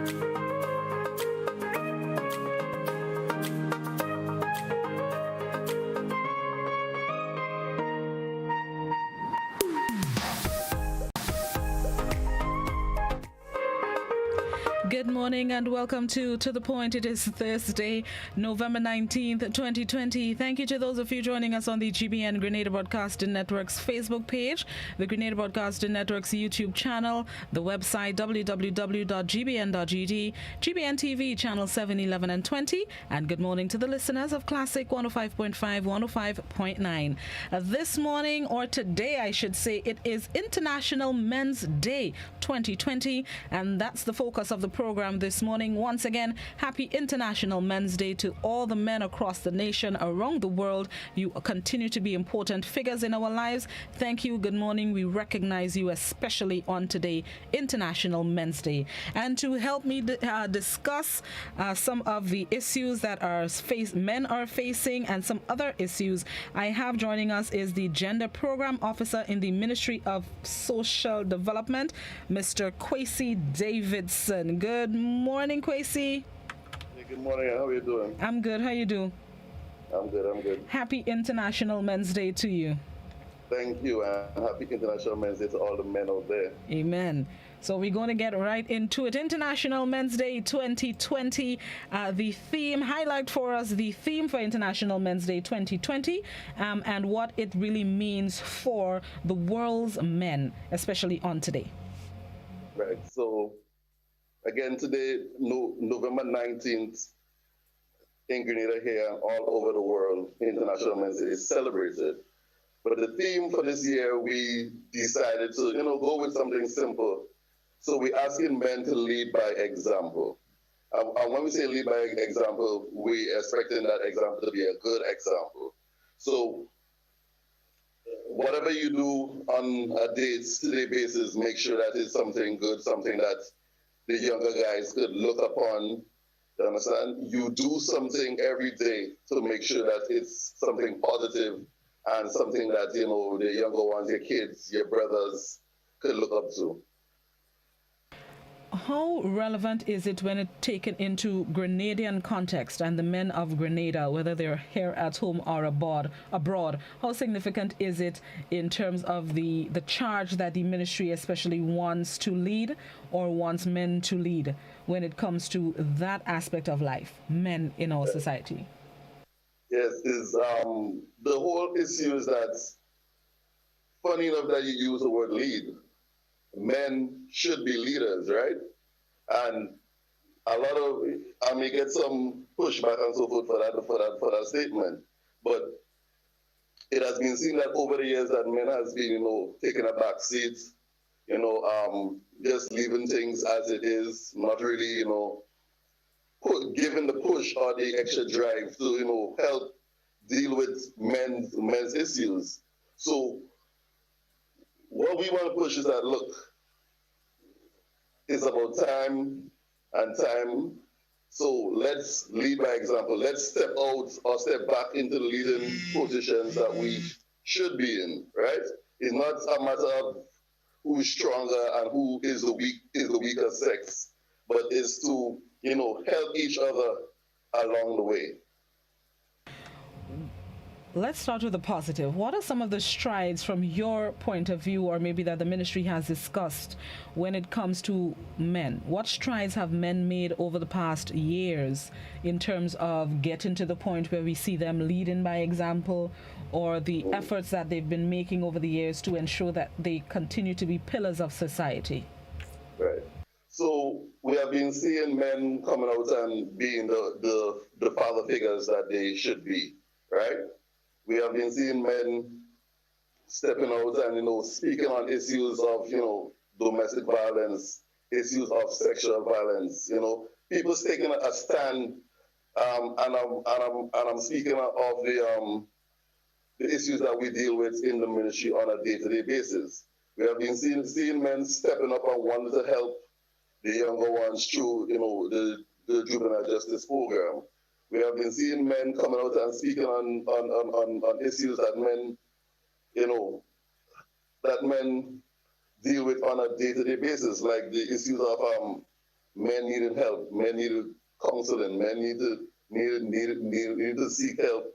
Good morning and welcome to The Point. It is Thursday, November 19th, 2020. Thank you to those of you joining us on the GBN Grenada Broadcasting Network's Facebook page, the Grenada Broadcasting Network's YouTube channel, the website www.gbn.gd, GBN TV channel 7, 11 and 20, and good morning to the listeners of Classic 105.5, 105.9. This morning, or today I should say, it is International Men's Day 2020, and that's the focus of the program this morning. Once again, happy International Men's Day to all the men across the nation, around the world. You continue to be important figures in our lives. Thank you. Good morning. We recognize you, especially on today, International Men's Day. And to help me discuss some of the issues that men are facing and some other issues, I have joining us is the Gender Program Officer in the Ministry of Social Development, Mr. Kwesi Davidson. Good morning, Kwesi. Hey, good morning. How are you doing? I'm good. How you do? I'm good. Happy International Men's Day to you. Thank you, and happy International Men's Day to all the men out there. Amen. So we're going to get right into it. International Men's Day 2020. The theme, highlight for us the theme for International Men's Day 2020 and what it really means for the world's men, especially on today. Right. So, again, today, November 19th, in Grenada here and all over the world, International Men's Day is celebrated. But the theme for this year, we decided to, go with something simple. So we're asking men to lead by example. And when we say lead by example, we're expecting that example to be a good example. So whatever you do on a day-to-day basis, make sure that it's something good, something that the younger guys could look upon. You understand? You do something every day to make sure that it's something positive and something that, the younger ones, your kids, your brothers could look up to. How relevant is it when it's taken into Grenadian context and the men of Grenada, whether they're here at home or abroad? How significant is it in terms of the charge that the ministry especially wants to lead or wants men to lead when it comes to that aspect of life, men in our society? Yes, the whole issue is that, funny enough that you use the word lead. Men should be leaders, right? And a lot of, I may get some pushback and so forth for that statement. But it has been seen that over the years that men has been, taking a back seat, just leaving things as it is, not really, giving the push or the extra drive to, help deal with men's issues. So what we want to push is that, look, it's about time and time. So let's lead by example. Let's step out or step back into the leading positions that we should be in, right? It's not a matter of who is stronger and who is the weaker sex, but it's to, help each other along the way. Let's start with the positive. What are some of the strides from your point of view, or maybe that the ministry has discussed when it comes to men? What strides have men made over the past years in terms of getting to the point where we see them leading by example, or the efforts that they've been making over the years to ensure that they continue to be pillars of society? Right. So we have been seeing men coming out and being the father figures that they should be, right? We have been seeing men stepping out and, speaking on issues of, domestic violence, issues of sexual violence, people taking a stand, and I'm speaking of the issues that we deal with in the ministry on a day-to-day basis. We have been seeing men stepping up and wanting to help the younger ones through, the juvenile justice program. We have been seeing men coming out and speaking on issues that men, deal with on a day-to-day basis, like the issues of men needed help, men needed counseling, men needed to seek help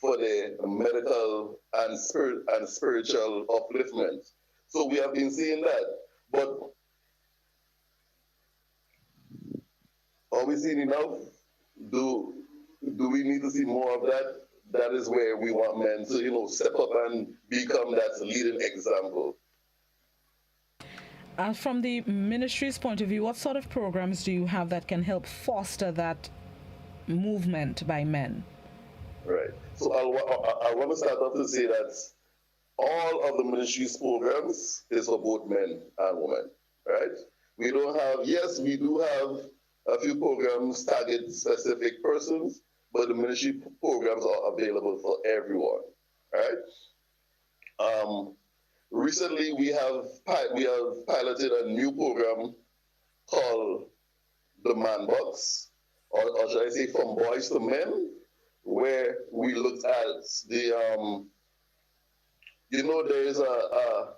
for their medical and spiritual upliftment. So we have been seeing that. But are we seeing enough? Do we need to see more of that? That is where we want men to, step up and become that leading example. From the ministry's point of view, what sort of programs do you have that can help foster that movement by men? Right. So I want to start off to say that all of the ministry's programs is for both men and women, right? We don't have, yes, we do have a few programs target specific persons, but the ministry programs are available for everyone, right? Recently, we have piloted a new program called the Man Box, or should I say from boys to men, where we looked at the, there is a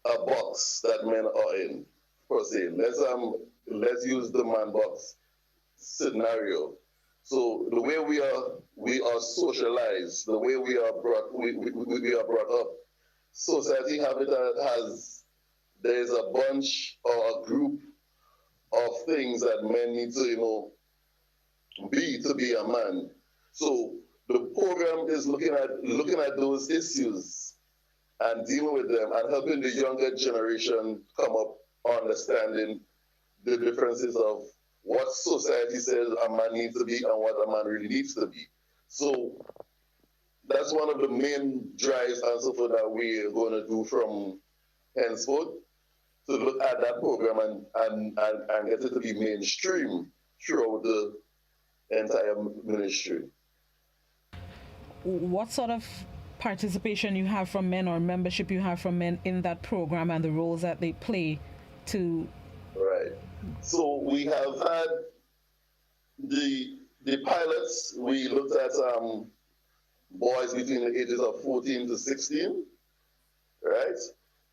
box that men are in, per se. Let's use the Man Box scenario. So the way we are socialized, the way we are brought up, society habitat there's a bunch or a group of things that men need to, be to be a man. So the program is looking at those issues and dealing with them and helping the younger generation come up understanding the differences of what society says a man needs to be and what a man really needs to be. So that's one of the main drives and so forth that we're going to do from henceforth, to look at that program and get it to be mainstream throughout the entire ministry. What sort of participation you have from men or membership you have from men in that program and the roles that they play to... Right. So we have had the pilots. We looked at boys between the ages of 14 to 16, right?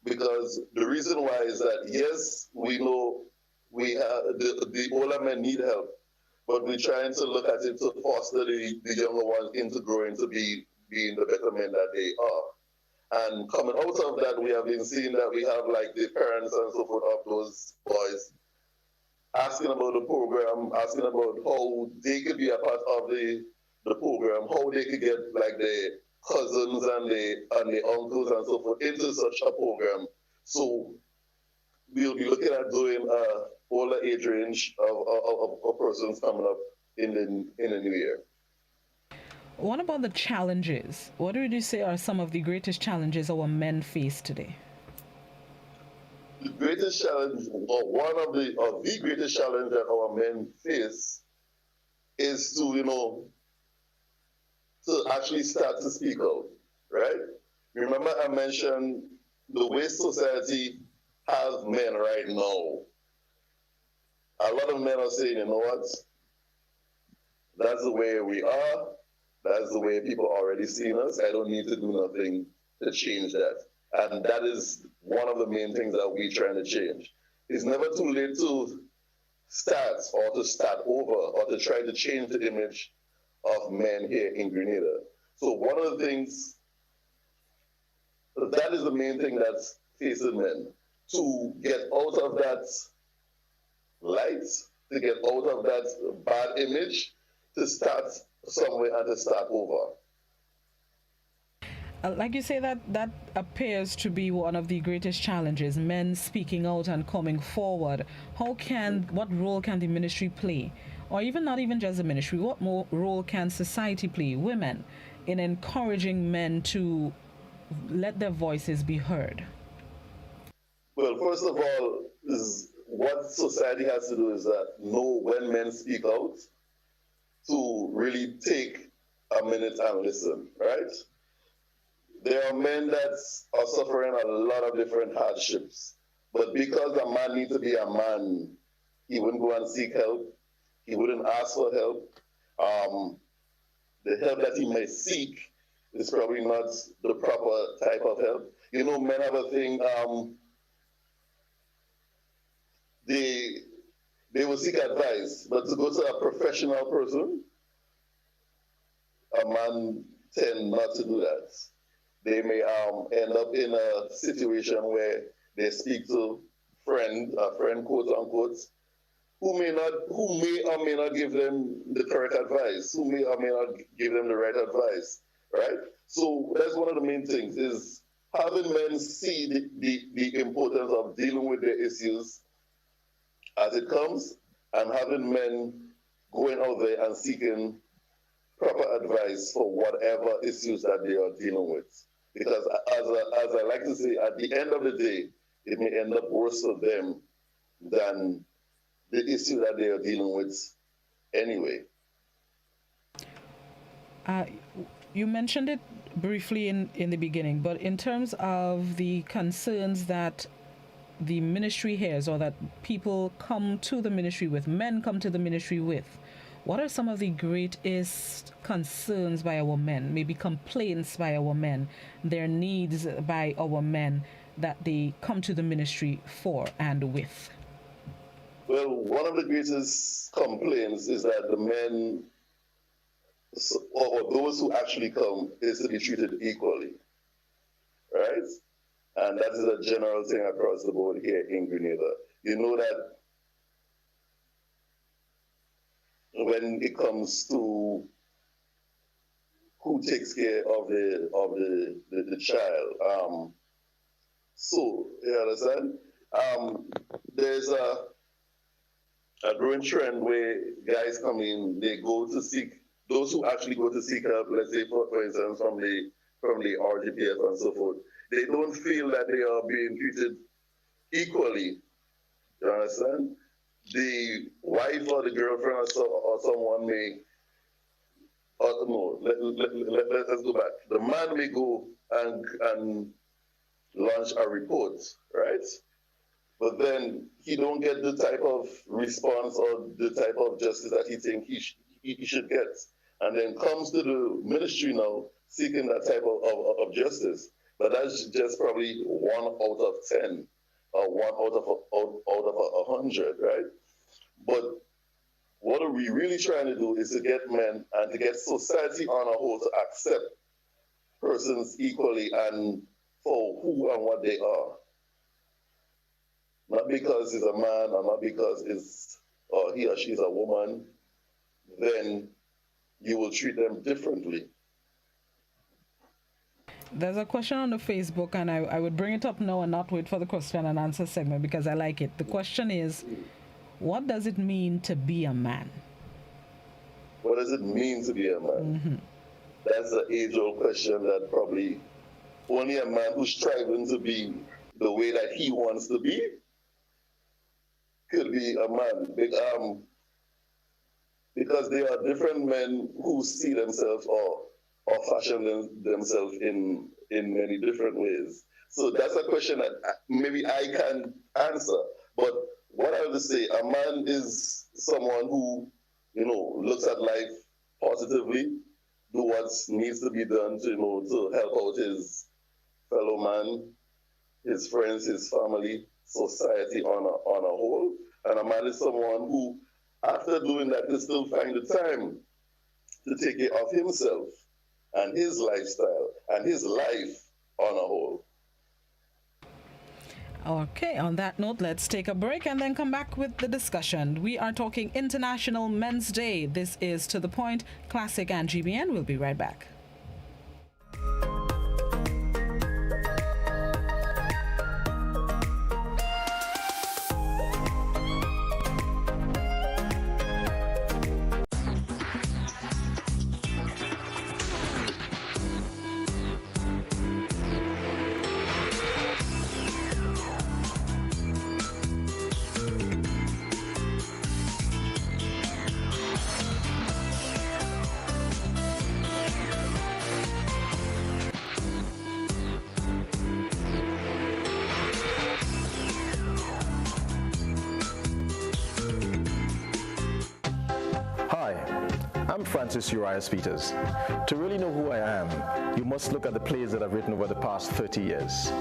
Because the reason why is that, yes, we know we have the older men need help, but we're trying to look at it to foster the younger ones into growing to being the better men that they are. And coming out of that, we have been seeing that we have like the parents and so forth of those boys asking about the program, asking about how they could be a part of the program, how they could get like the cousins and the uncles and so forth into such a program. So we'll be looking at doing a older age range of persons coming up in the new year. What about the challenges? What would you say are some of the greatest challenges our men face today? The greatest challenge, or the greatest challenge that our men face, is to to actually start to speak out, right? Remember I mentioned the way society has men right now. A lot of men are saying, you know what? That's the way we are. That's the way people already seen us. I don't need to do nothing to change that. And that is one of the main things that we're trying to change. It's never too late to start or to start over or to try to change the image of men here in Grenada. So one of the things, that is the main thing that's facing men, to get out of that light, to get out of that bad image, to start somewhere and to start over. Like you say, that appears to be one of the greatest challenges, men speaking out and coming forward. What role can the ministry play? Or even not even just the ministry, what more role can society play, women, in encouraging men to let their voices be heard? Well, first of all, is what society has to do is that know when men speak out, to really take a minute and listen, right? There are men that are suffering a lot of different hardships, but because a man needs to be a man, he wouldn't go and seek help. He wouldn't ask for help. The help that he may seek is probably not the proper type of help. Men have a thing, they they will seek advice. But to go to a professional person, a man tend not to do that. They may end up in a situation where they speak to a friend, quote unquote, who may or may not give them the correct advice, who may or may not give them the right advice, right? So that's one of the main things, is having men see the importance of dealing with their issues as it comes, and having men going out there and seeking proper advice for whatever issues that they are dealing with. Because as I like to say, at the end of the day, it may end up worse for them than the issue that they are dealing with anyway. You mentioned it briefly in the beginning, but in terms of the concerns that the ministry hears, or that people come to the ministry with, men come to the ministry with, what are some of the greatest concerns by our men, maybe complaints by our men, their needs by our men that they come to the ministry for and with? Well, one of the greatest complaints is that the men, or those who actually come, is to be treated equally, right? And that is a general thing across the board here in Grenada. You know that when it comes to who takes care of the child, so you understand, there's a growing trend where guys come in, they go to seek, those who actually go to seek help, let's say for instance from the RGPF and so forth, they don't feel that they are being treated equally. You understand? The wife or the girlfriend or someone may, no, let's go back. The man may go and launch a report, right? But then he don't get the type of response or the type of justice that he thinks he should get. And then comes to the ministry now seeking that type of justice. But that's just probably 1 out of 10 or 1 out of 100, right? But what are we really trying to do is to get men and to get society on a whole to accept persons equally and for who and what they are. Not because he's a man or not because he or she is a woman, then you will treat them differently. There's a question on the Facebook, and I would bring it up now and not wait for the question and answer segment because I like it. The question is, what does it mean to be a man? What does it mean to be a man? Mm-hmm. That's an age-old question that probably only a man who's striving to be the way that he wants to be could be a man. Because there are different men who see themselves or fashion themselves in many different ways. So that's a question that maybe I can answer. But what I would say, a man is someone who, looks at life positively, do what needs to be done to help out his fellow man, his friends, his family, society on a whole. And a man is someone who, after doing that, can still find the time to take care of himself and his lifestyle and his life on a whole. Okay, on that note, let's take a break and then come back with the discussion. We are talking International Men's Day. This is To The Point, Classic and GBN. We'll be right back. Francis Urias Peters. To really know who I am, you must look at the plays that I've written over the past 30 years,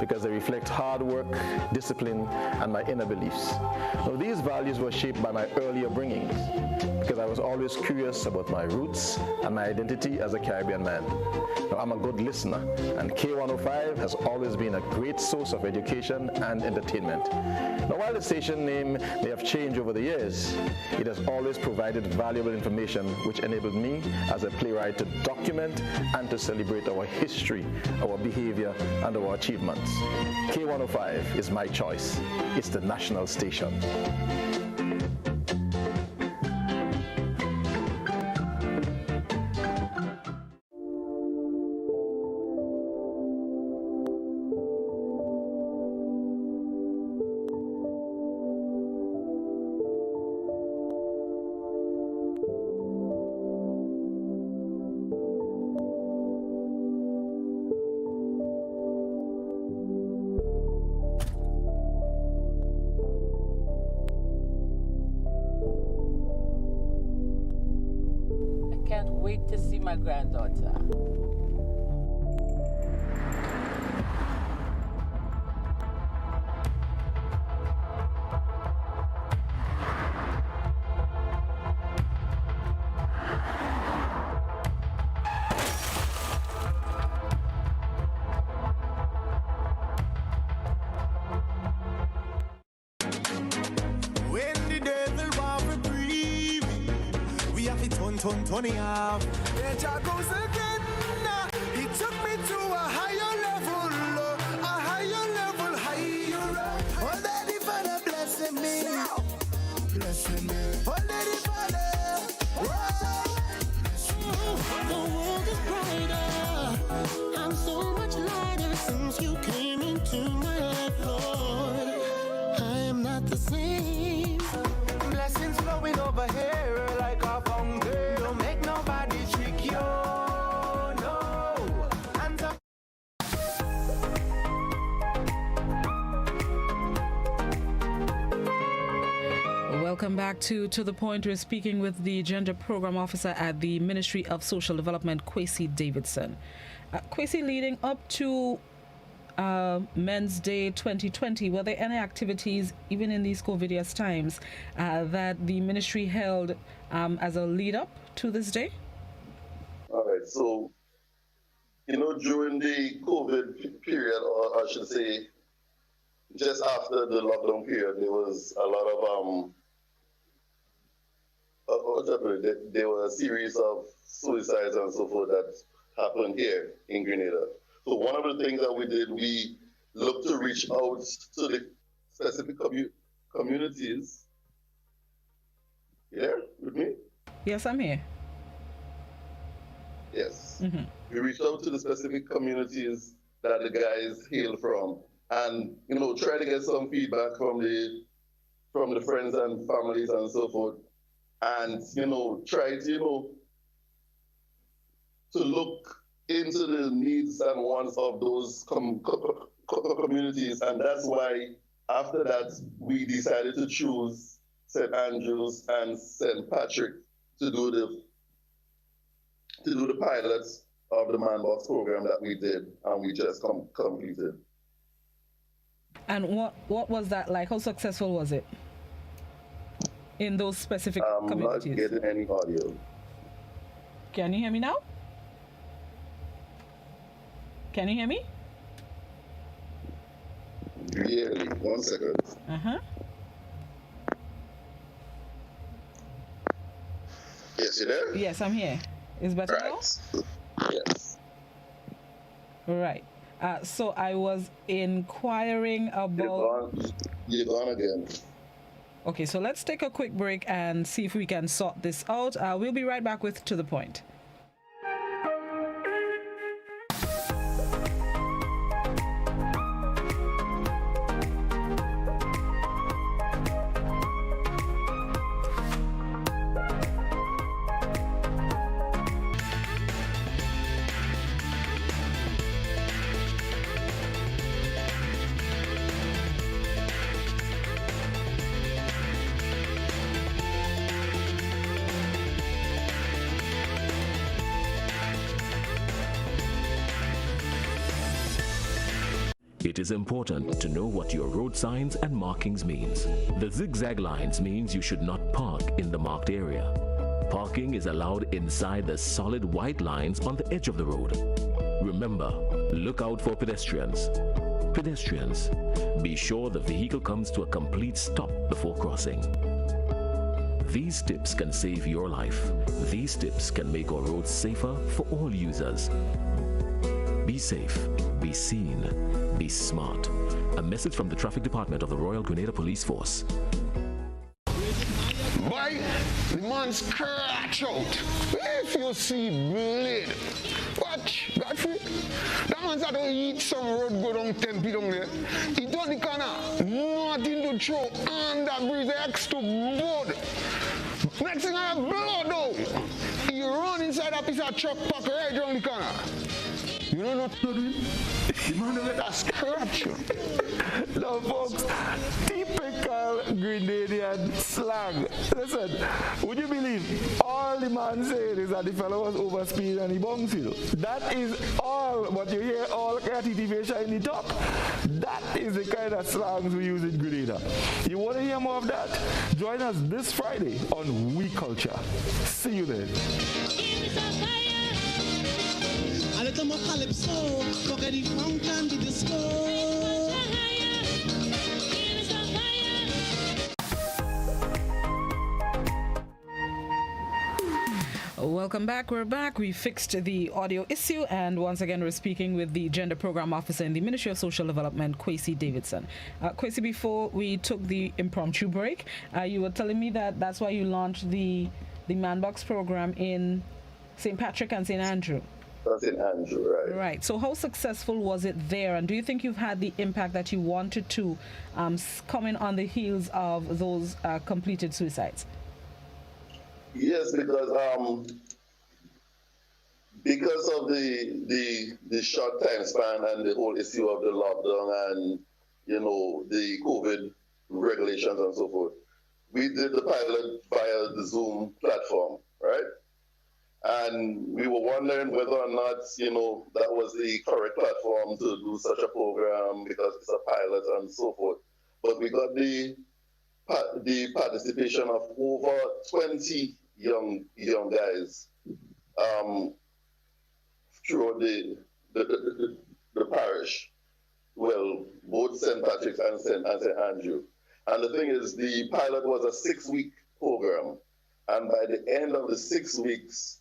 because they reflect hard work, discipline, and my inner beliefs. Now, these values were shaped by my earlier bringings, because I was always curious about my roots and my identity as a Caribbean man. Now, I'm a good listener, and K105 has always been a great source of education and entertainment. Now, while the station name may have changed over the years, it has always provided valuable information which enabled me as a playwright to document and to celebrate our history, our behavior, and our achievements. K105 is my choice. It's the national station. Wait to see my granddaughter. Tony half. There goes again. He took me to a higher level, higher. Oh, Daddy Father blessing me. Oh, Daddy Father. The world is brighter. I'm so much lighter since you came into my life, Lord. I am not the same. Blessings flowing over here like a fountain. Welcome back to The Point. We're speaking with the Gender Program Officer at the Ministry of Social Development, Kwesi Davidson. Kwesi, leading up to Men's Day 2020, were there any activities, even in these COVID times, that the ministry held as a lead-up to this day? All right, so, during the COVID period, or I should say, just after the lockdown period, there was a lot of there were a series of suicides and so forth that happened here in Grenada. So one of the things that we did, we looked to reach out to the specific communities. You there with me? Yes, I'm here. Yes. Mm-hmm. We reached out to the specific communities that the guys hail from, and try to get some feedback from the friends and families and so forth. And, try to look into the needs and wants of those communities. And that's why, after that, we decided to choose St. Andrews and St. Patrick to do the pilots of the Man Box program that we did, and we just completed. And what was that like? How successful was it in those specific communities? I'm not getting any audio. Can you hear me now? Can you hear me? Really? 1 second. Uh-huh. Yes, you there? Yes, I'm here. Is better now? Yes. Right. So I was inquiring about... You're gone again. Okay, so let's take a quick break and see if we can sort this out. We'll be right back with To The Point. It is important to know what your road signs and markings means. The zigzag lines means you should not park in the marked area. Parking is allowed inside the solid white lines on the edge of the road. Remember, look out for pedestrians. Pedestrians, be sure the vehicle comes to a complete stop before crossing. These tips can save your life. These tips can make our roads safer for all users. Be safe, be seen, be smart. A message from the Traffic Department of the Royal Grenada Police Force. Boy, the man scratch out. If you see blood, watch, Godfrey. That man's had to eat some road go down 10 feet down there. He done the corner, nothing to throw, and that breeze X to blood. Next thing I have blood though. He run inside that piece of truck park right around the corner. You know what to do? The man will get a scratch. Now, folks, typical Grenadian slang. Listen, would you believe all the man said is that the fellow was overspeed and he bounced, you know? That is all, but you hear all creativation in the talk. That is the kind of slangs we use in Grenada. You want to hear more of that? Join us this Friday on We Culture. See you then. A little more calypso, forget the funk and the disco. Welcome back. We're back. We fixed the audio issue, and once again, we're speaking with the Gender Program Officer in the Ministry of Social Development, Kwesi Davidson. Kwesi, before we took the impromptu break, you were telling me that that's why you launched the Man Box program in St. Patrick and St. Andrew. St. Andrew, right. Right. So how successful was it there? And do you think you've had the impact that you wanted to coming on the heels of those completed suicides? Yes, because of the short time span and the whole issue of the lockdown and, you know, the COVID regulations and so forth, we did the pilot via the Zoom platform, right? And we were wondering whether or not, you know, that was the correct platform to do such a program because it's a pilot and so forth. But we got the participation of over 20 young guys throughout the parish. Well, both St. Patrick's and St. Andrew. And the thing is, the pilot was a 6-week program. And by the end of the 6 weeks,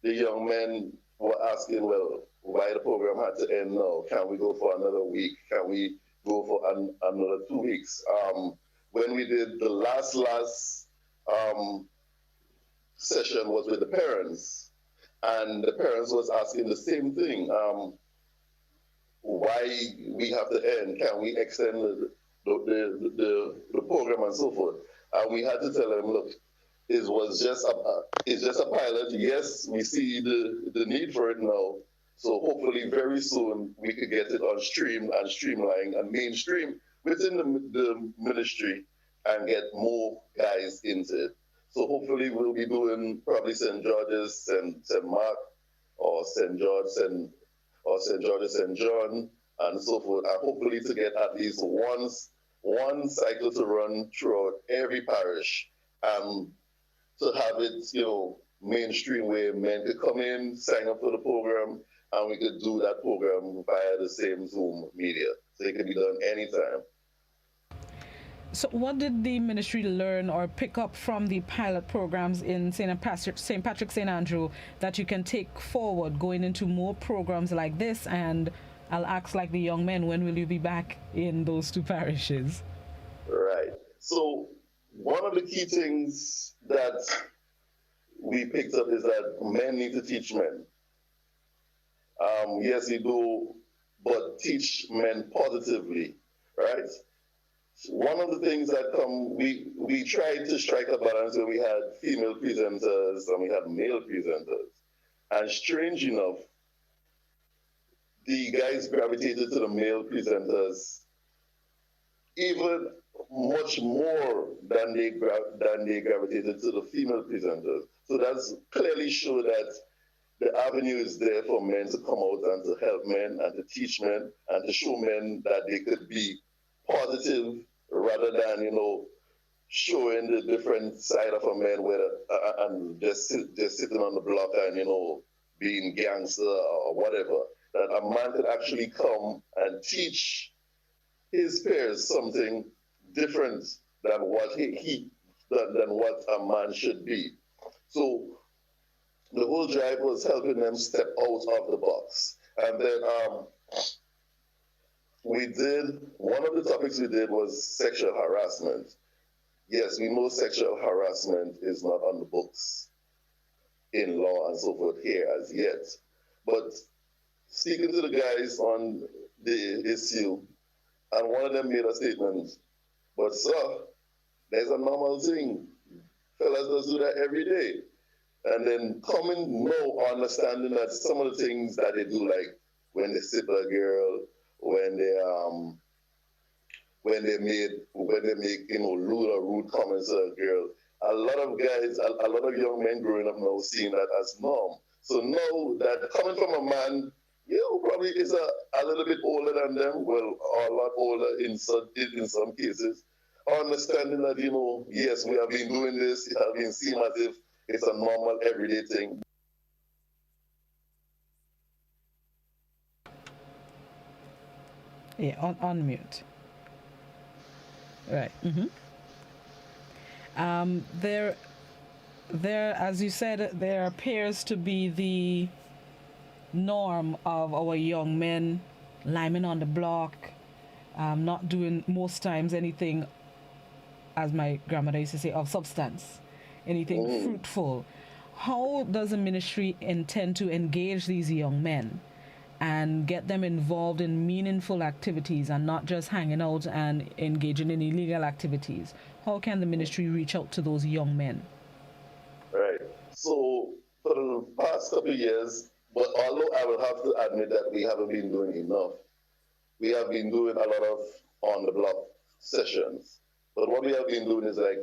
the young men were asking, well, why the program had to end now? Can we go for another week? Can we go for another 2 weeks? When we did the last session was with the parents, and the parents was asking the same thing. Why we have to end? Can we extend the program and so forth? And we had to tell them, look, it's just a pilot. Yes, we see the need for it now. So hopefully very soon we could get it on stream and streamline and mainstream within the ministry and get more guys into it. So hopefully we'll be doing probably St. George's, St. Mark, or St. George, St. George's, St. John, and so forth. And hopefully to get at least one cycle to run throughout every parish. To have it, you know, mainstream where men could come in, sign up for the program, and we could do that program via the same Zoom media. So it can be done anytime. So what did the ministry learn or pick up from the pilot programs in St. Patrick, St. Andrew that you can take forward going into more programs like this? And I'll ask like the young men, when will you be back in those two parishes? Right. So one of the key things that we picked up is that men need to teach men. Yes, we do, but teach men positively, right? One of the things that we tried to strike a balance where we had female presenters and we had male presenters. And strange enough, the guys gravitated to the male presenters even much more than they gravitated to the female presenters. So that's clearly show that the avenue is there for men to come out and to help men and to teach men and to show men that they could be positive rather than, showing the different side of a man and just sitting on the block and, being gangster or whatever. That a man could actually come and teach his peers something different than what than what a man should be. So the whole drive was helping them step out of the box. And then one of the topics we did was sexual harassment. Yes, we know sexual harassment is not on the books in law and so forth here as yet. But speaking to the guys on the issue, and one of them made a statement, but sir, there's a normal thing. Fellas just do that every day. And then coming now understanding that some of the things that they do, like when they sip a girl, when they make rude comments to a girl, a lot of guys, a lot of young men growing up now seeing that as norm. So now that coming from a man, who probably is a little bit older than them, well, a lot older in some cases, understanding that, yes, we have been doing this, it has been seen as if it's a normal, everyday thing. Yeah, on mute. Right. There, as you said, there appears to be the norm of our young men liming on the block, not doing most times anything, as my grandmother used to say, of substance, anything fruitful. How does the ministry intend to engage these young men and get them involved in meaningful activities and not just hanging out and engaging in illegal activities? How can the ministry reach out to those young men? Right. So for the past couple of years, but although I will have to admit that we haven't been doing enough, we have been doing a lot of on-the-block sessions. But what we have been doing is like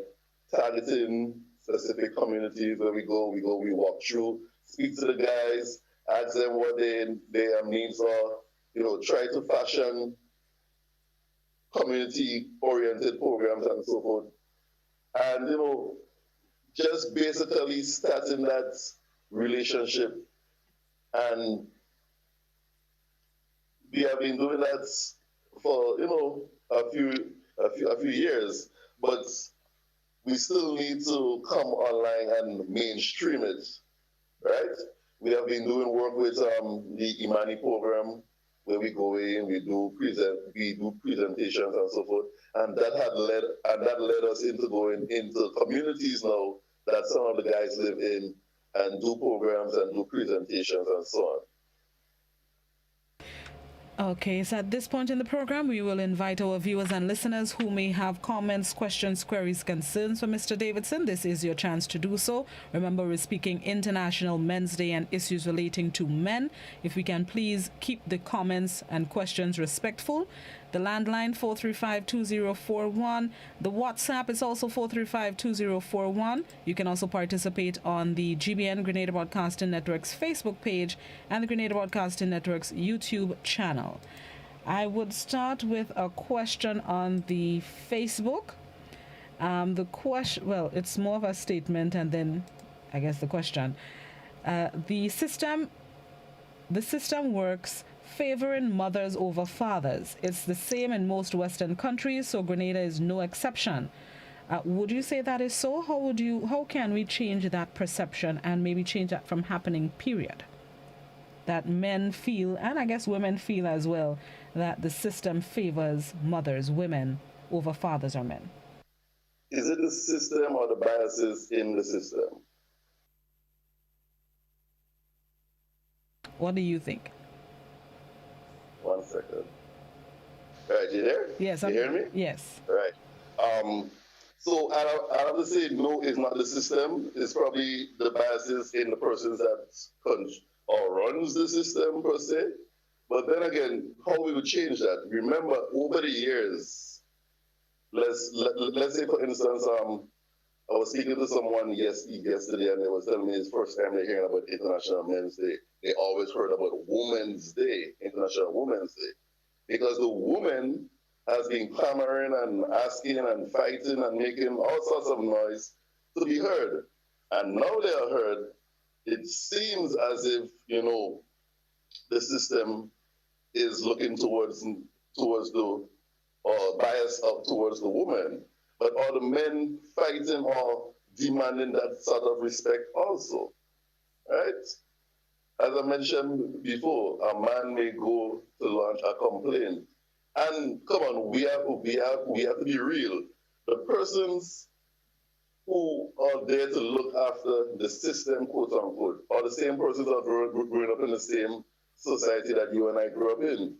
targeting specific communities where we walk through, speak to the guys, ask them what their needs are, try to fashion community-oriented programs and so forth. And, just basically starting that relationship. And we have been doing that for, a few years, but we still need to come online and mainstream it, right? We have been doing work with the Imani program, where we go in, we do presentations and so forth, and that led us into going into communities now that some of the guys live in and do programs and do presentations and so on. Okay, so at this point in the program, we will invite our viewers and listeners who may have comments, questions, queries, concerns for Mr. Davidson. This is your chance to do so. Remember, we're speaking International Men's Day and issues relating to men. If we can please keep the comments and questions respectful. The landline 435-2041. The WhatsApp is also 435-2041. You can also participate on the GBN Grenada Broadcasting Network's Facebook page and the Grenada Broadcasting Network's YouTube channel. I would start with a question on the Facebook. The question, well, it's more of a statement and then I guess the question. The system works favoring mothers over fathers. It's the same in most Western countries, so Grenada is no exception. Would you say that is so? How can we change that perception and maybe change that from happening, period? That men feel, and I guess women feel as well, that the system favors mothers, women, over fathers or men. Is it the system or the biases in the system? What do you think? 1 second. All right, you there? Yes. You hear me? Yes. All right. So I have to say no, it's not the system. It's probably the biases in the persons that runs the system per se. But then again, how we would change that? Remember, over the years, let's say for instance, I was speaking to someone yesterday, and they was telling me it's first time they're hearing about International Men's Day. They always heard about Women's Day, International Women's Day, because the woman has been clamoring and asking and fighting and making all sorts of noise to be heard. And now they are heard. It seems as if, the system is looking towards the, or biased up towards the woman. But are the men fighting or demanding that sort of respect also, right? As I mentioned before, a man may go to launch a complaint. And come on, we have to be real. The persons who are there to look after the system, quote unquote, are the same persons that are growing up in the same society that you and I grew up in.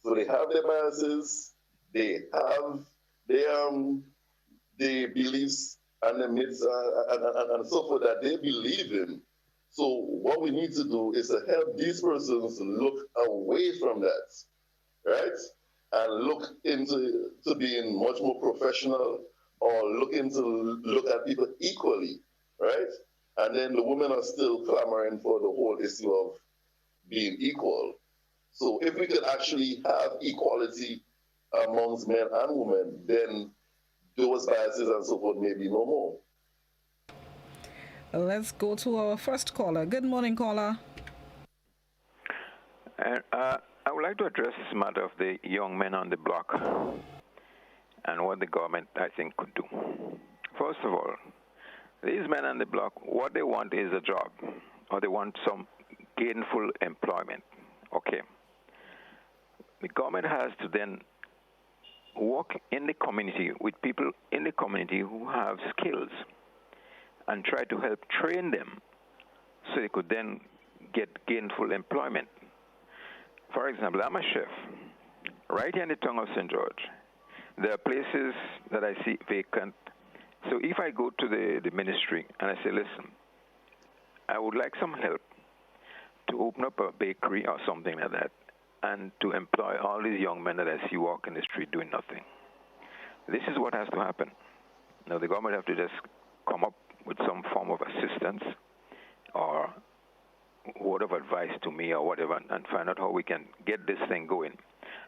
So they have their biases, they have their beliefs and the myths and so forth that they believe in. So what we need to do is to help these persons look away from that, right? And look into being much more professional, or look at people equally, right? And then the women are still clamoring for the whole issue of being equal. So if we could actually have equality amongst men and women, then those biases and so forth may be no more. Let's go to our first caller. Good morning, caller. I would like to address this matter of the young men on the block and what the government, I think, could do. First of all, these men on the block, what they want is a job, or they want some gainful employment. Okay. The government has to then work in the community with people in the community who have skills and try to help train them so they could then get gainful employment. For example, I'm a chef. Right here in the town of St. George, there are places that I see vacant. So if I go to the ministry and I say, listen, I would like some help to open up a bakery or something like that, and to employ all these young men that I see walk in the street doing nothing. This is what has to happen. Now, the government have to just come up with some form of assistance or word of advice to me or whatever, and find out how we can get this thing going.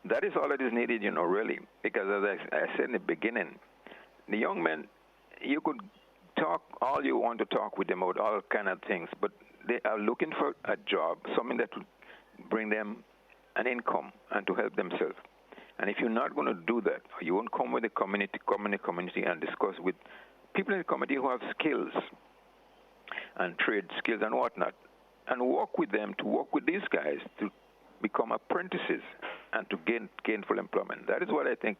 That is all that is needed, really, because as I said in the beginning, the young men, you could talk all you want to talk with them about all kind of things, but they are looking for a job, something that would bring them an income and to help themselves. And if you're not going to do that, or you won't come with the community and discuss with people in the community who have skills and trade skills and whatnot, and work with them to work with these guys to become apprentices and to gain gainful employment. That is what I think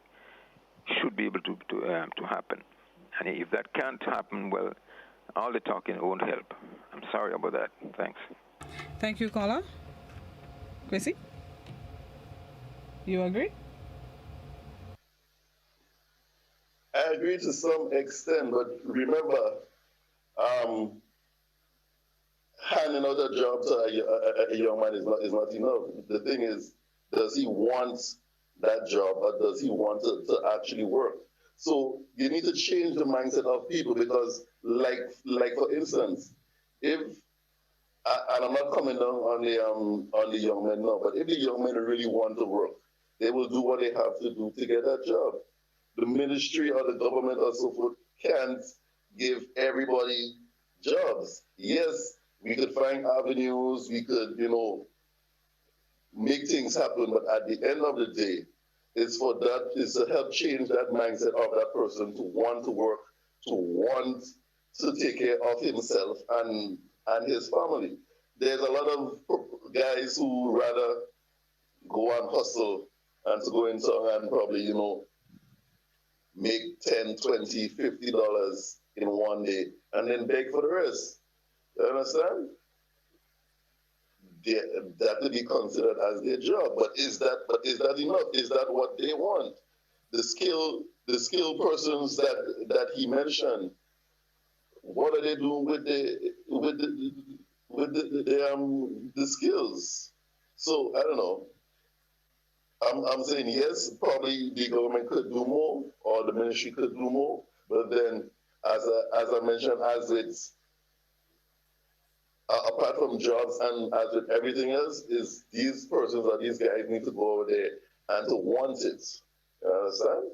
should be able to happen. And if that can't happen, well, all the talking won't help. I'm sorry about that. Thanks. Thank you, caller. Kwesi? You agree? I agree to some extent, but remember, handing out a job to a young man is not enough. The thing is, does he want that job, or does he want to actually work? So you need to change the mindset of people, because, like for instance, if and I'm not coming down on the young men now, but if the young men really want to work, they will do what they have to do to get that job. The ministry or the government or so forth can't give everybody jobs. Yes, we could find avenues, we could, make things happen, but at the end of the day, it's to help change that mindset of that person to want to work, to want to take care of himself and his family. There's a lot of guys who rather go and hustle and to go into and probably, make $10, $20, $50 in one day and then beg for the rest. You understand? That to be considered as their job. But is that enough? Is that what they want? The skilled persons that he mentioned, what are they doing with the skills? So I don't know. I'm saying yes, probably the government could do more, or the ministry could do more, but then as I mentioned, as with apart from jobs and as with everything else, is these persons or these guys need to go over there and to want it. You understand?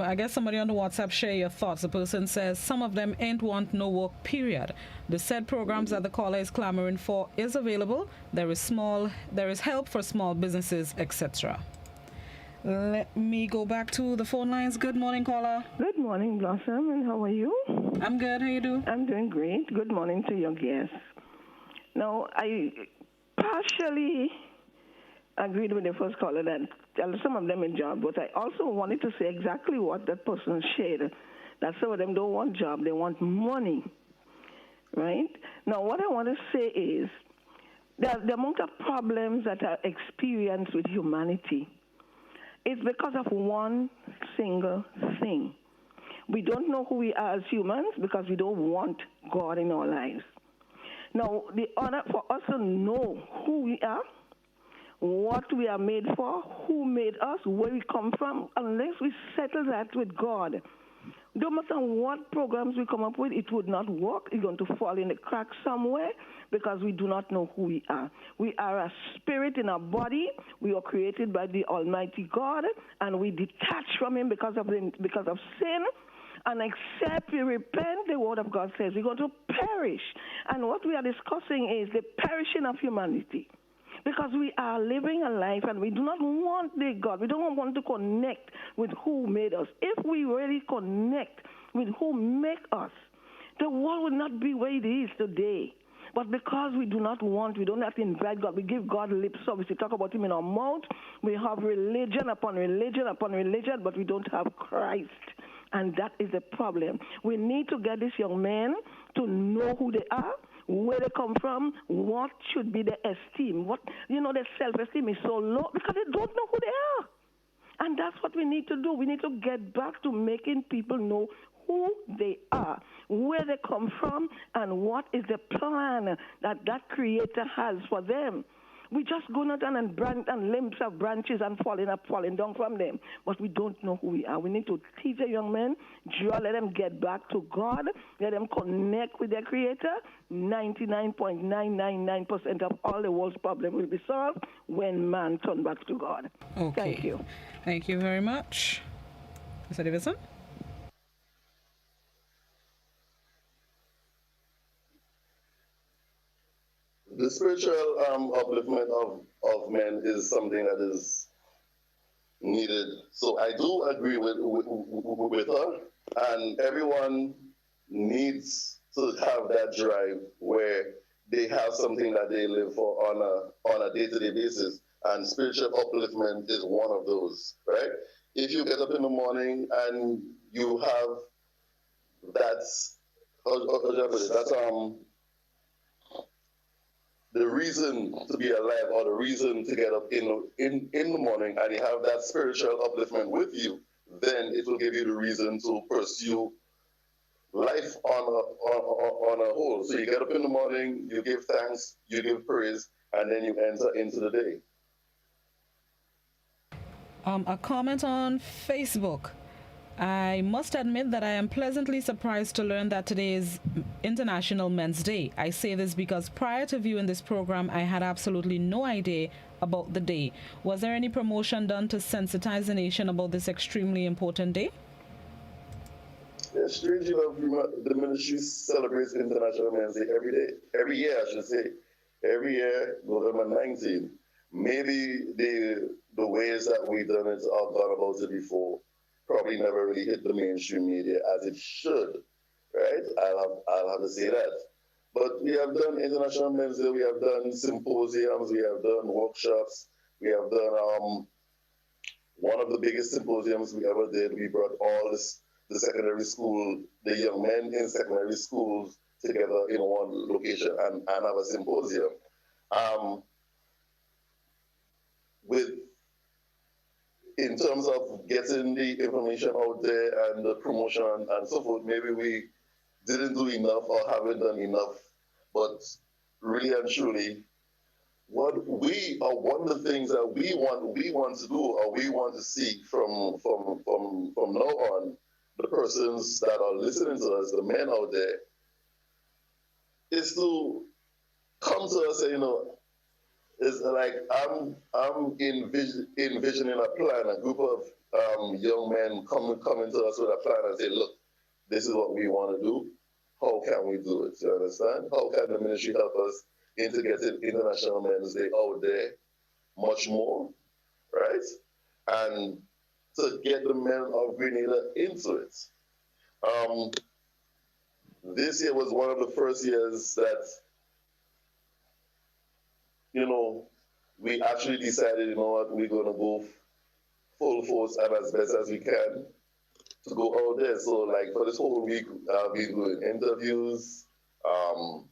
I guess somebody on the WhatsApp share your thoughts. The person says some of them ain't want no work, period. The said programs that the caller is clamoring for is available. There is help for small businesses, etc. Let me go back to the phone lines. Good morning, caller. Good morning, Blossom, and how are you? I'm good. How you do? I'm doing great. Good morning to your guests. Now, I partially agreed with the first caller that some of them in job, but I also wanted to say exactly what that person shared, that some of them don't want job, they want money, right? Now, what I want to say is that the amount of problems that are experienced with humanity is because of one single thing. We don't know who we are as humans because we don't want God in our lives. Now, the honor for us to know who we are, what we are made for, who made us, where we come from, unless we settle that with God, no matter what programs we come up with, it would not work. It's going to fall in the crack somewhere because we do not know who we are. We are a spirit in a body. We are created by the Almighty God, and we detach from Him because of sin. And except we repent, the Word of God says we're going to perish. And what we are discussing is the perishing of humanity. Because we are living a life and we do not want the God. We don't want to connect with who made us. If we really connect with who made us, the world would not be where it is today. But because we do not want, we don't have to invite God. We give God lip service. We talk about Him in our mouth. We have religion upon religion upon religion, but we don't have Christ. And that is the problem. We need to get these young men to know who they are, where they come from, what should be their esteem. Their self-esteem is so low because they don't know who they are. And that's what we need to do. We need to get back to making people know who they are, where they come from, and what is the plan that Creator has for them. We just go out and branch and limbs of branches and falling down from them. But we don't know who we are. We need to teach the young men, let them get back to God, let them connect with their Creator. 99.999% of all the world's problems will be solved when man turns back to God. Okay. Thank you. Thank you very much. Mr. Davidson? The spiritual upliftment of men is something that is needed. So I do agree with her, and everyone needs to have that drive where they have something that they live for on a day-to-day basis, and spiritual upliftment is one of those, right? If you get up in the morning and you have that's the reason to be alive or the reason to get up in the morning, and you have that spiritual upliftment with you, then it will give you the reason to pursue life on a whole. So you get up in the morning, you give thanks, you give praise, and then you enter into the day. A comment on Facebook. I must admit that I am pleasantly surprised to learn that today is International Men's Day. I say this because prior to viewing this program, I had absolutely no idea about the day. Was there any promotion done to sensitize the nation about this extremely important day? Yes, strangely enough, the ministry celebrates International Men's Day every year, I should say. Every year, November 19th. Maybe the ways that we've done it or gone about it before probably never really hit the mainstream media as it should, right? I'll have to say that. But we have done International Men's Day, we have done symposiums, we have done workshops, we have done one of the biggest symposiums we ever did. We brought all the secondary school, the young men in secondary schools together in one location and have a symposium. In terms of getting the information out there and the promotion and so forth, maybe we didn't do enough or haven't done enough. But really and truly, one of the things that we want to do or we want to see from now on the persons that are listening to us, the men out there, is to come to us and, you know, it's like I'm envisioning a plan, a group of young men coming to us with a plan and say, look, this is what we want to do. How can we do it? You understand? How can the ministry help us into getting International Men's Day out there much more, right? And to get the men of Grenada into it. This year was one of the first years that, you know, we actually decided, you know what, we're going to go full force and as best as we can to go out there. So, like, for this whole week, I've been doing interviews, I've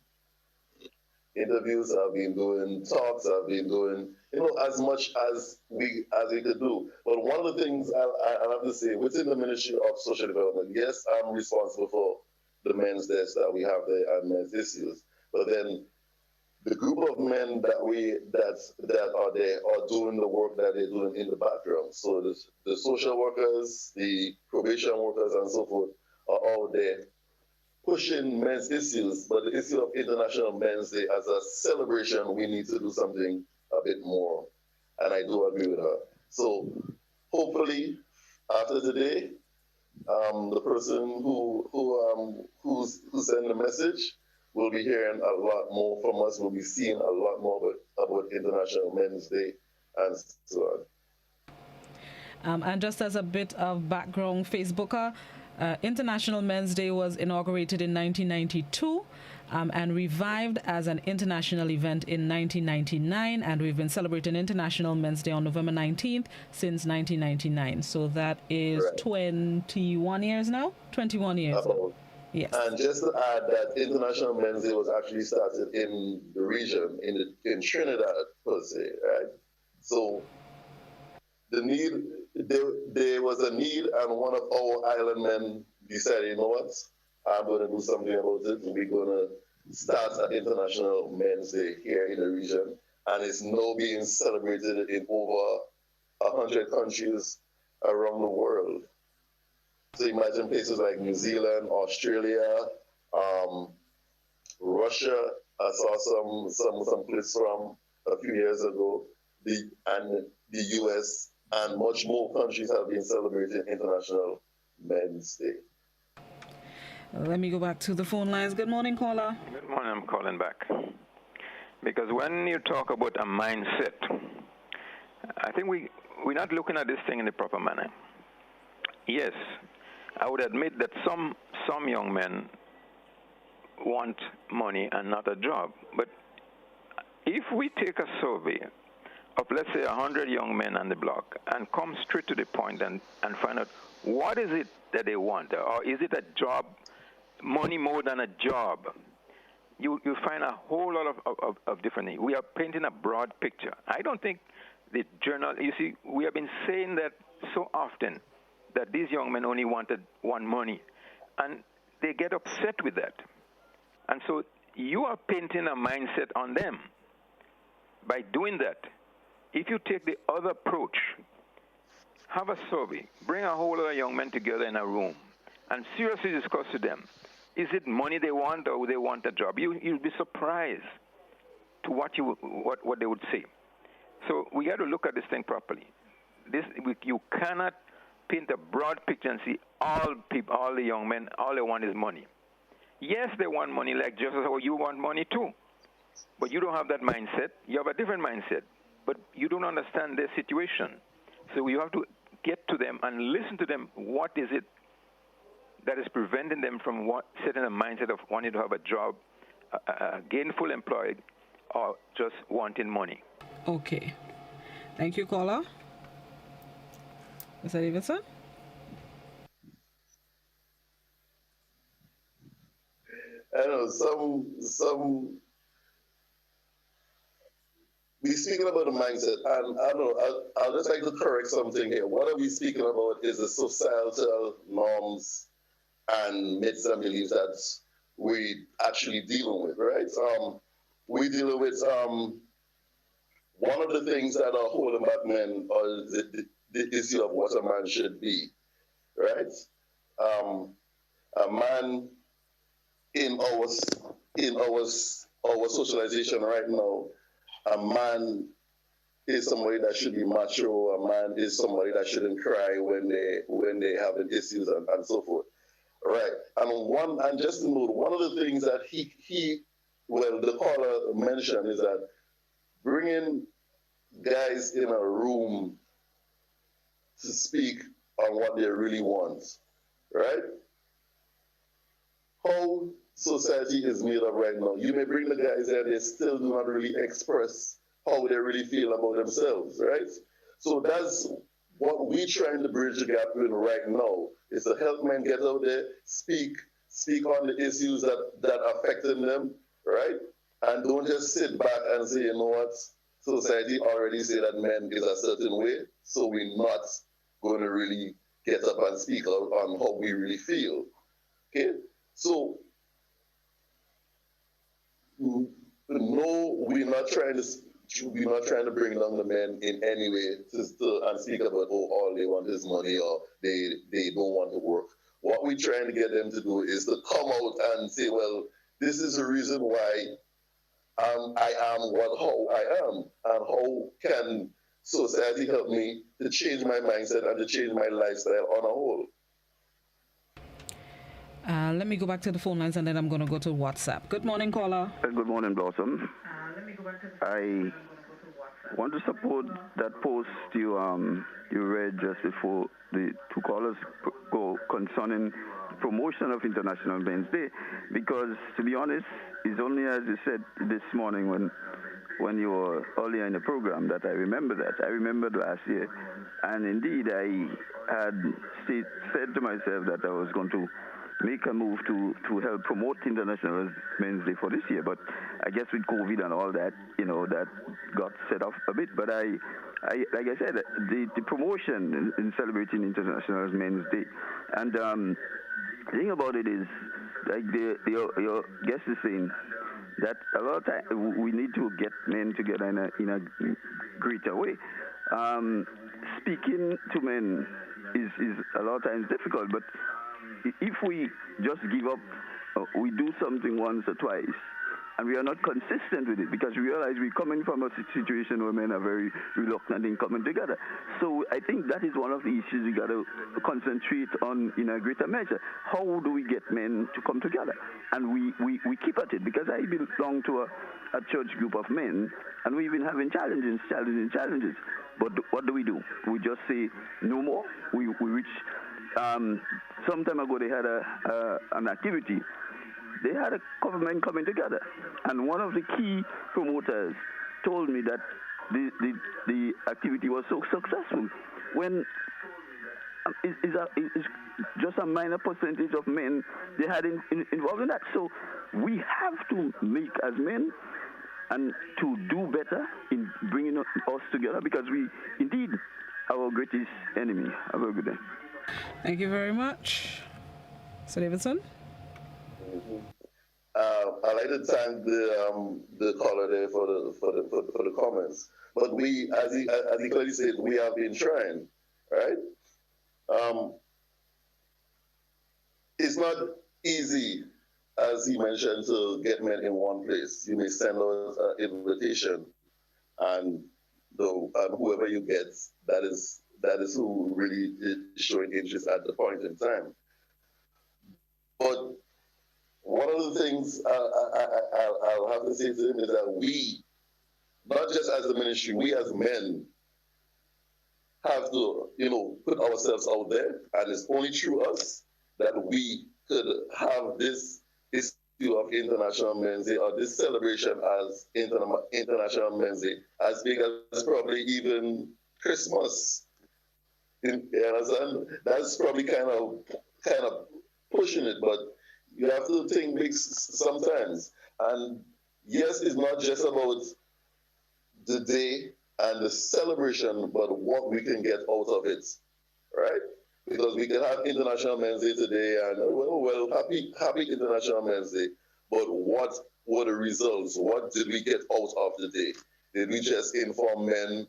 been doing talks, I've been doing, you know, as much as we could do. But one of the things I have to say, within the Ministry of Social Development, yes, I'm responsible for the men's desk that we have there and men's issues. But then the group of men that are there are doing the work that they're doing in the background. So the social workers, the probation workers, and so forth are all there pushing men's issues. But the issue of International Men's Day as a celebration, we need to do something a bit more. And I do agree with her. So hopefully, after today, the person who sent the message will be hearing a lot more from us. We'll be seeing a lot more about International Men's Day and so on. And just as a bit of background, Facebooker, International Men's Day was inaugurated in 1992 and revived as an international event in 1999. And we've been celebrating International Men's Day on November 19th since 1999. So that is right. 21 years now? 21 years. Yes. And just to add that International Men's Day was actually started in the region, in Trinidad per se, right? So the need, there was a need, and one of our island men decided, you know what, I'm going to do something about it. We're going to start an International Men's Day here in the region, and it's now being celebrated in over 100 countries around the world. So imagine places like New Zealand, Australia, Russia. I saw some clips from a few years ago, and the US, and much more countries have been celebrating International Men's Day. Let me go back to the phone lines. Good morning, caller. Good morning. I'm calling back because when you talk about a mindset, I think we're not looking at this thing in the proper manner. Yes, I would admit that some young men want money and not a job. But if we take a survey of, let's say, 100 young men on the block and come straight to the point and find out what is it that they want, or is it a job, money more than a job, you find a whole lot of different things. We are painting a broad picture. I don't think the journal, you see, we have been saying that so often, that these young men only want money, and they get upset with that. And so you are painting a mindset on them. By doing that, if you take the other approach, have a survey, bring a whole lot of young men together in a room, and seriously discuss with them, is it money they want or they want a job? You'll be surprised to what they would say. So we got to look at this thing properly. You cannot paint a broad picture and see all the young men, all they want is money. Yes, they want money, like just as you want money too. But you don't have that mindset. You have a different mindset. But you don't understand their situation. So you have to get to them and listen to them. What is it that is preventing them from setting a mindset of wanting to have a job, gainful employed, or just wanting money? Okay. Thank you, caller. Mr. Davidson? I know we're speaking about the mindset, and I don't know, I'll just like to correct something here. What are we speaking about is the societal norms and myths and beliefs that we actually dealing with, right? We dealing with one of the things that are holding back men are the issue of what a man should be, right? a man in our socialization right now, a man is somebody that should be macho. A man is somebody that shouldn't cry when they have issues and so forth. Right. And just to note, one of the things that the caller mentioned is that bringing guys in a room to speak on what they really want, right? How society is made up right now. You may bring the guys there, they still do not really express how they really feel about themselves, right? So that's what we're trying to bridge the gap in right now, is to help men get out there, speak on the issues that are affecting them, right? And don't just sit back and say, you know what, society already say that men is a certain way, so we're not going to really get up and speak out on how we really feel, okay? So, no, we're not trying to bring down the men in any way and speak about, oh, all they want is money or they don't want to work. What we're trying to get them to do is to come out and say, well, this is the reason why I am how I am, and how can society help me to change my mindset and to change my lifestyle on a whole. Let me go back to the phone lines and then I'm going to go to WhatsApp. Good morning, caller. Good morning, Blossom. I want to support that post you read just before the two callers go concerning promotion of International Men's Day, because to be honest, it's only as you said this morning when you were earlier in the program that I remember that. I remembered last year, and indeed I had said to myself that I was going to make a move to help promote International Men's Day for this year. But I guess with COVID and all that, that got set off a bit. But I like I said, the promotion in celebrating International Men's Day. And the thing about it is, like your guest is saying, that a lot of time we need to get men together in a greater way. Speaking to men is a lot of times difficult, but if we just give up, we do something once or twice, and we are not consistent with it, because we realize we're coming from a situation where men are very reluctant in coming together. So I think that is one of the issues we got to concentrate on in a greater measure. How do we get men to come together? And we keep at it, because I belong to a church group of men, and we've been having challenges. But what do? We just say no more. We reach. Some time ago, they had an activity. They had a couple of men coming together, and one of the key promoters told me that the activity was so successful when it's just a minor percentage of men they had involved in that. So we have to make as men and to do better in bringing us together, because we indeed our greatest enemy. Have a good day. Thank you very much. So Davidson? Mm-hmm. I'd like to thank the caller there for the comments. But we, as he clearly said, we have been trying, right? It's not easy, as he mentioned, to get men in one place. You may send out an invitation, and whoever you get, that is who really is showing interest at the point in time. But one of the things I'll have to say to him is that we, not just as the ministry, we as men have to, put ourselves out there, and it's only through us that we could have this issue of International Men's Day, or this celebration as International Men's Day, as big as probably even Christmas. You understand? That's probably kind of pushing it, but you have to think big sometimes. And yes, it's not just about the day and the celebration, but what we can get out of it, right? Because we can have International Men's Day today, and well, happy International Men's Day. But what were the results? What did we get out of the day? Did we just inform men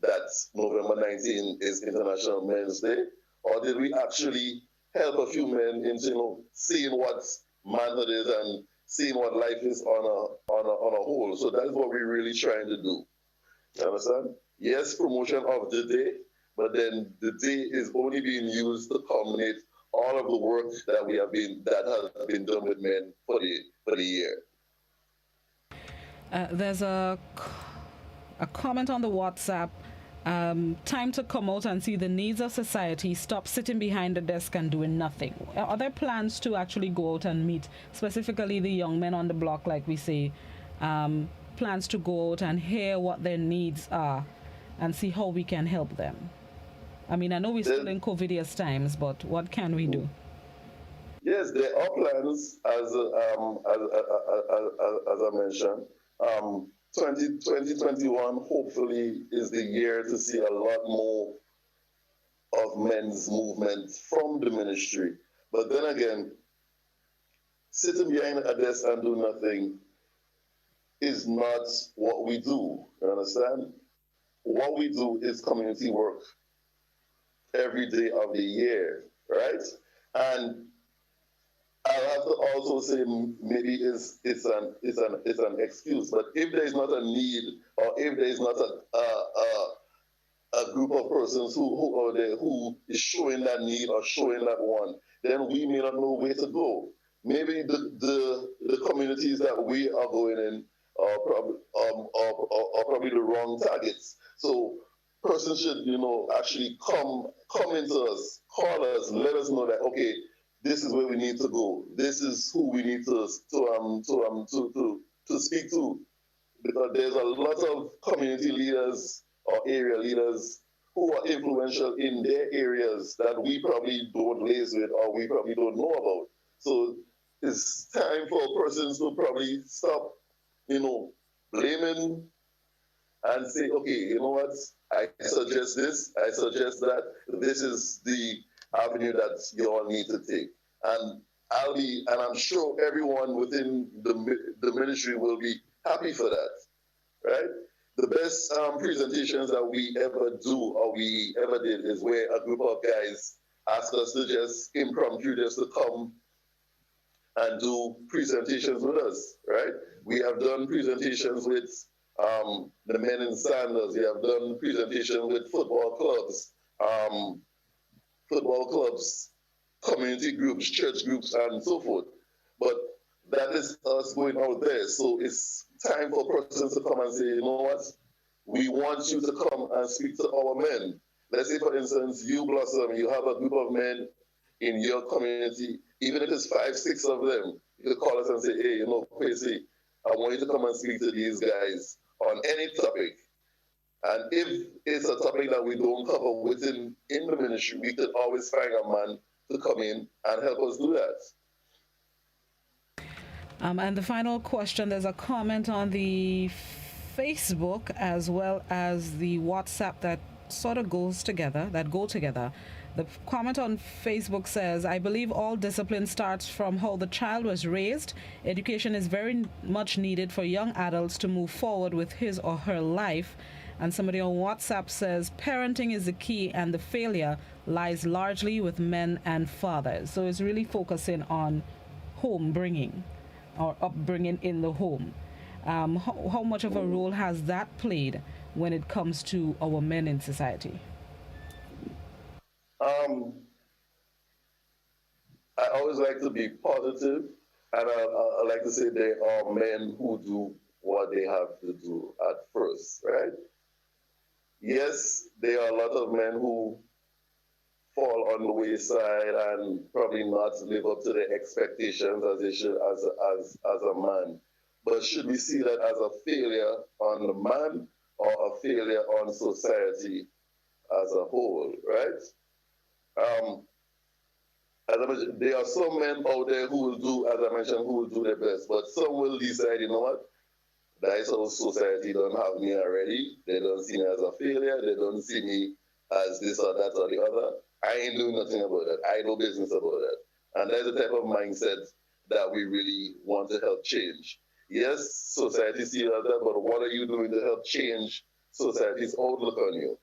that November 19 is International Men's Day? Or did we actually help a few men into, seeing what manhood is and seeing what life is on a whole. So that's what we're really trying to do. You understand? Yes, promotion of the day, but then the day is only being used to culminate all of the work that has been done with men for the year. There's a comment on the WhatsApp. Time to come out and see the needs of society. Stop sitting behind the desk and doing nothing. Are there plans to actually go out and meet, specifically the young men on the block, like we say, plans to go out and hear what their needs are and see how we can help them? I mean, I know we're still in COVIDious times, but what can we do? Yes, there are plans, as I mentioned. 2021 hopefully is the year to see a lot more of men's movement from the ministry. But then again, sitting behind a desk and do nothing is not what we do, you understand? What we do is community work every day of the year, right? And I'll have to also say maybe it's an excuse, but if there is not a need, or if there is not a group of persons who are there who is showing that need or showing that want, then we may not know where to go. Maybe the communities that we are going in are probably the wrong targets. So persons should, actually come into us, call us, let us know that, okay, this is where we need to go. This is who we need to speak to, because there's a lot of community leaders or area leaders who are influential in their areas that we probably don't liaise with or we probably don't know about. So it's time for persons to probably stop, blaming and say, okay, you know what? I suggest this. I suggest that. This is the avenue that you all need to take. And I'm sure everyone within the ministry will be happy for that, right? The best presentations that we ever do or we ever did is where a group of guys ask us to just impromptu just to come and do presentations with us, right? We have done presentations with the men in sandals. We have done presentations with football clubs, community groups, church groups, and so forth. But that is us going out there. So it's time for persons to come and say, you know what? We want you to come and speak to our men. Let's say, for instance, you, Blossom, you have a group of men in your community, even if it's 5, 6 of them, you could call us and say, hey, Kwesi, I want you to come and speak to these guys on any topic. And if it's a topic that we don't cover within the ministry, we could always find a man to come in and help us do that. And the final question, there's a comment on the Facebook as well as the WhatsApp that sort of go together. The comment on Facebook says, I believe all discipline starts from how the child was raised. Education is very much needed for young adults to move forward with his or her life. And somebody on WhatsApp says, parenting is the key and the failure lies largely with men and fathers. So it's really focusing on home bringing or upbringing in the home. How much of a role has that played when it comes to our men in society? I always like to be positive, and I like to say there are men who do what they have to do at first, right? Yes, there are a lot of men who fall on the wayside and probably not live up to their expectations as they should as a man. But should we see that as a failure on the man or a failure on society as a whole, right? As I mentioned, there are some men out there who will do, as I mentioned, who will do their best, but some will decide, you know what? That is how society don't have me already. They don't see me as a failure. They don't see me as this or that or the other. I ain't doing nothing about that. I know business about that. And that's the type of mindset that we really want to help change. Yes, society sees that, but what are you doing to help change society's outlook on you?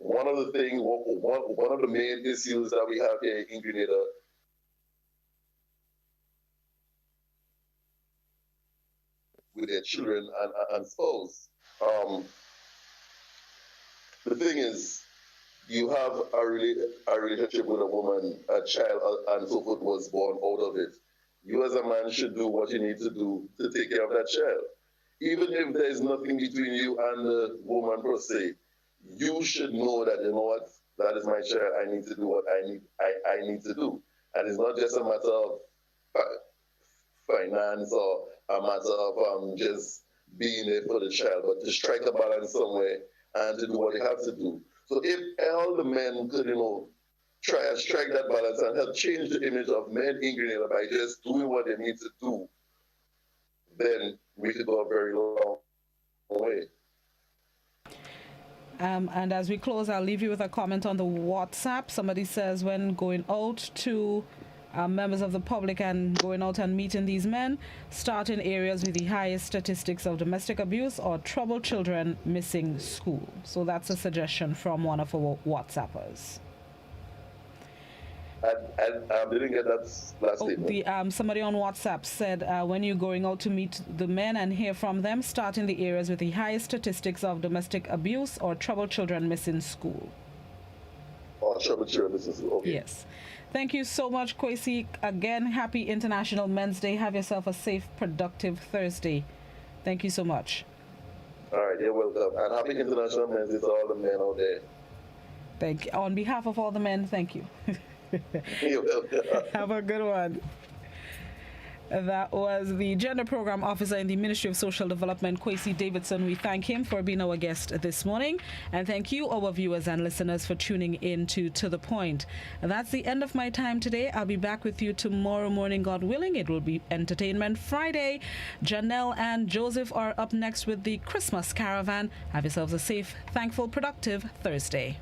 one of the things, one of the main issues that we have here in Grenada with their children and spouse. The thing is, you have a relationship with a woman, a child, and so forth was born out of it. You as a man should do what you need to do to take care of that child. Even if there is nothing between you and the woman per se, you should know that, you know what, that is my child, I need to do what I need to do. And it's not just a matter of finance or a matter of just being there for the child, but to strike a balance somewhere and to do what you have to do. So if all the men could, try and strike that balance and help change the image of men in Grenada by just doing what they need to do, then we could go a very long way. And as we close, I'll leave you with a comment on the WhatsApp. Somebody says, when going out to members of the public and going out and meeting these men, start in areas with the highest statistics of domestic abuse or troubled children missing school. So that's a suggestion from one of our WhatsAppers. I didn't get that last statement. Somebody on WhatsApp said, when you're going out to meet the men and hear from them, start in the areas with the highest statistics of domestic abuse or troubled children missing school. Or troubled children missing school, okay. Yes. Thank you so much, Kwesi. Again, happy International Men's Day. Have yourself a safe, productive Thursday. Thank you so much. All right, you're welcome. And happy International Men's Day to all the men out there. Thank you. On behalf of all the men, thank you. You're welcome. Have a good one. That was the Gender Program Officer in the Ministry of Social Development, Kwesi Davidson. We thank him for being our guest this morning. And thank you, our viewers and listeners, for tuning in to The Point. And that's the end of my time today. I'll be back with you tomorrow morning, God willing. It will be Entertainment Friday. Janelle and Joseph are up next with the Christmas Caravan. Have yourselves a safe, thankful, productive Thursday.